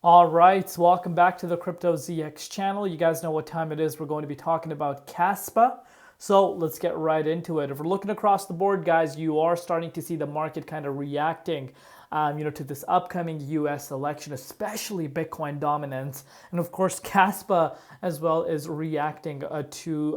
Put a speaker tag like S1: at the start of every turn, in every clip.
S1: All right, so welcome back to the Crypto ZX channel. You guys know what time it is. We're going to be talking about Caspa. So let's get right into it. If we're looking across the board, guys, you are starting to see the market kind of reacting, to this upcoming U.S. election, especially Bitcoin dominance, and of course, Caspa as well is reacting to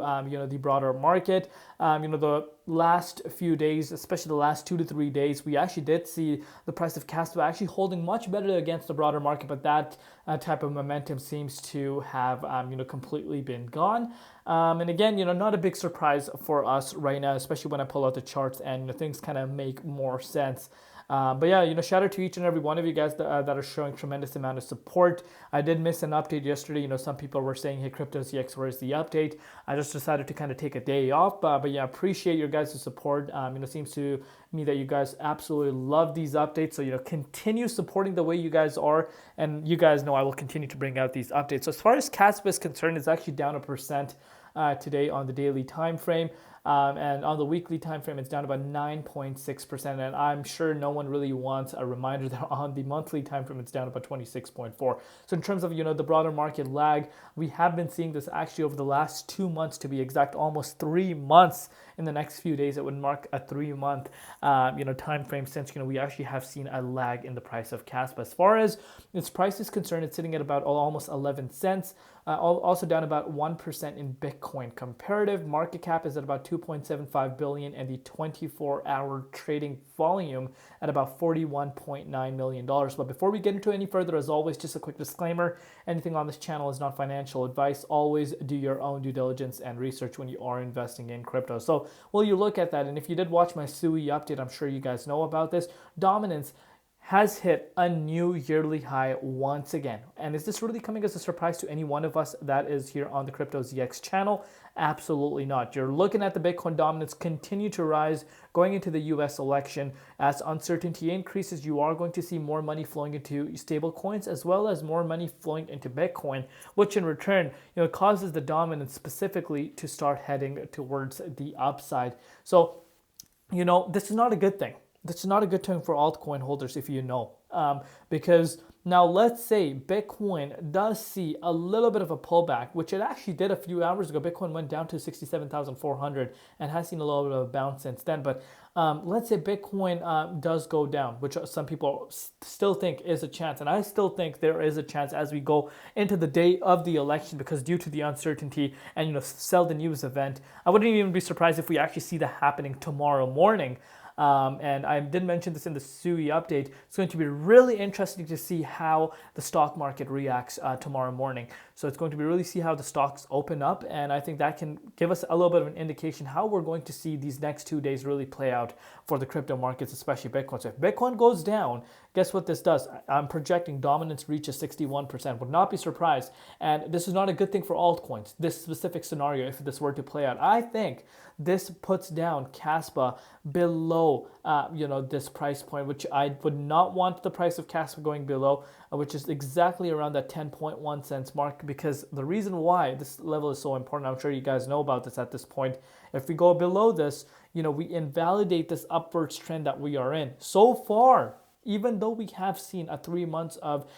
S1: the broader market. The last few days, especially the last 2 to 3 days, we actually did see the price of Caspa actually holding much better against the broader market, but that type of momentum seems to have completely been gone. And again, not a big surprise for us right now, especially when I pull out the charts and things kind of make more sense. But yeah, shout out to each and every one of you guys that are showing tremendous amount of support. I did miss an update yesterday. Some people were saying, hey, Crypto ZX, where's the update? I just decided to kind of take a day off. But yeah, appreciate your guys' support. Seems to me that you guys absolutely love these updates. So, continue supporting the way you guys are. And you guys know I will continue to bring out these updates. So as far as Caspa is concerned, it's actually down 1% today on the daily time frame. And on the weekly time frame, it's down about 9.6%. And I'm sure no one really wants a reminder that on the monthly time frame, it's down about 26.4. So in terms of the broader market lag, we have been seeing this actually over the last 2 months, to be exact, almost 3 months. In the next few days, it would mark a 3 month time frame since we actually have seen a lag in the price of Caspa. As far as its price is concerned, it's sitting at about almost 11 cents. Also down about 1% in Bitcoin. Comparative market cap is at about 2.75 billion, and the 24-hour trading volume at about $41.9 million. But before we get into any further, as always, just a quick disclaimer: anything on this channel is not financial advice. Always do your own due diligence and research when you are investing in crypto. So will you look at that? And if you did watch my SUI update, I'm sure you guys know about this. Dominance has hit a new yearly high once again. And is this really coming as a surprise to any one of us that is here on the Crypto ZX channel? Absolutely not. You're looking at the Bitcoin dominance continue to rise going into the US election. As uncertainty increases, you are going to see more money flowing into stable coins as well as more money flowing into Bitcoin, which in return, causes the dominance specifically to start heading towards the upside. So, this is not a good thing. That's not a good time for altcoin holders, if because now let's say Bitcoin does see a little bit of a pullback, which it actually did a few hours ago. Bitcoin went down to 67,400 and has seen a little bit of a bounce since then. But let's say Bitcoin does go down, which some people still think is a chance. And I still think there is a chance as we go into the day of the election, because due to the uncertainty and, sell the news event, I wouldn't even be surprised if we actually see that happening tomorrow morning. And I did mention this in the SUI update. It's going to be really interesting to see how the stock market reacts tomorrow morning. So it's going to be really see how the stocks open up, and I think that can give us a little bit of an indication how we're going to see these next 2 days really play out for the crypto markets, especially Bitcoin. So if Bitcoin goes down, guess what this does? I'm projecting dominance reaches 61%. Would not be surprised. And this is not a good thing for altcoins, this specific scenario, if this were to play out. I think this puts down Caspa below, this price point, which I would not want the price of Caspa going below, which is exactly around that 10.1 cents mark, because the reason why this level is so important, I'm sure you guys know about this at this point. If we go below this, we invalidate this upwards trend that we are in. So far, even though we have seen a 3 months of,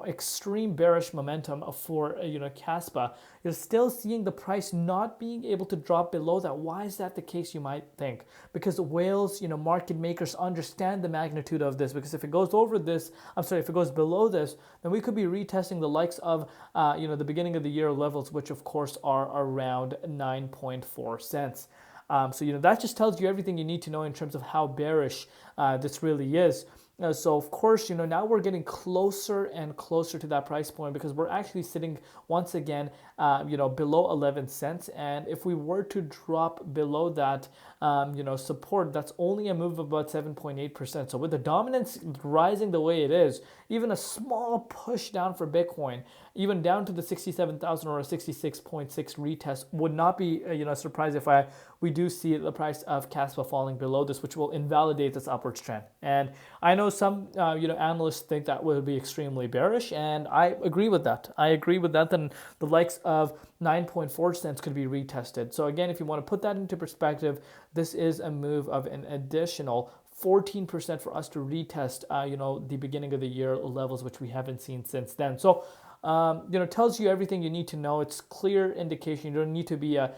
S1: extreme bearish momentum for, Caspa, you're still seeing the price not being able to drop below that. Why is that the case, you might think? Because whales, market makers understand the magnitude of this, because if it goes over this, if it goes below this, then we could be retesting the likes of, the beginning of the year levels, which of course are around 9.4 cents. So, that just tells you everything you need to know in terms of how bearish this really is. So of course, now we're getting closer and closer to that price point, because we're actually sitting once again, below 11 cents. And if we were to drop below that, support, that's only a move of about 7.8%. So with the dominance rising the way it is, even a small push down for Bitcoin, even down to the 67,000 or a 66.6 retest, would not be a surprise if we do see the price of Caspa falling below this, which will invalidate this upwards trend. And I know some analysts think that would be extremely bearish, and I agree with that. Then the likes of 9.4 cents could be retested. So again, if you want to put that into perspective, this is a move of an additional 14% for us to retest, the beginning of the year levels, which we haven't seen since then. So, tells you everything you need to know. It's clear indication. You don't need to be a,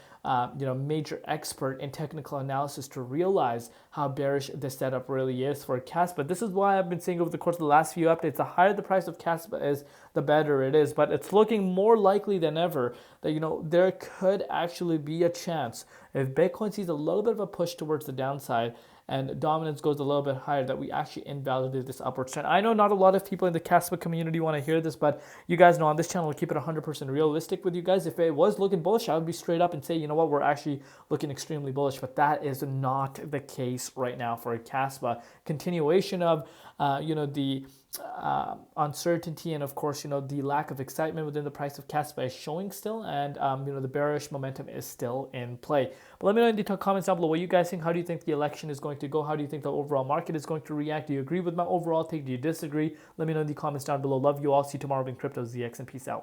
S1: major expert in technical analysis to realize how bearish the setup really is for Caspa. This is why I've been saying over the course of the last few updates, the higher the price of Caspa is, the better it is. But it's looking more likely than ever that, there could actually be a chance if Bitcoin sees a little bit of a push towards the downside and dominance goes a little bit higher, that we actually invalidate this upward trend. I know not a lot of people in the Caspa community want to hear this, but you guys know on this channel, we keep it 100% realistic with you guys. If it was looking bullish, I would be straight up and say, you know what, we're actually looking extremely bullish, but that is not the case right now for Caspa. Continuation of, the uncertainty and of course, the lack of excitement within the price of Caspa is showing still, and the bearish momentum is still in play. But let me know in the comments down below what you guys think. How do you think the election is going to go? How do you think the overall market is going to react? Do you agree with my overall take? Do you disagree? Let me know in the comments down below. Love you all. See you tomorrow in Crypto ZX, and peace out.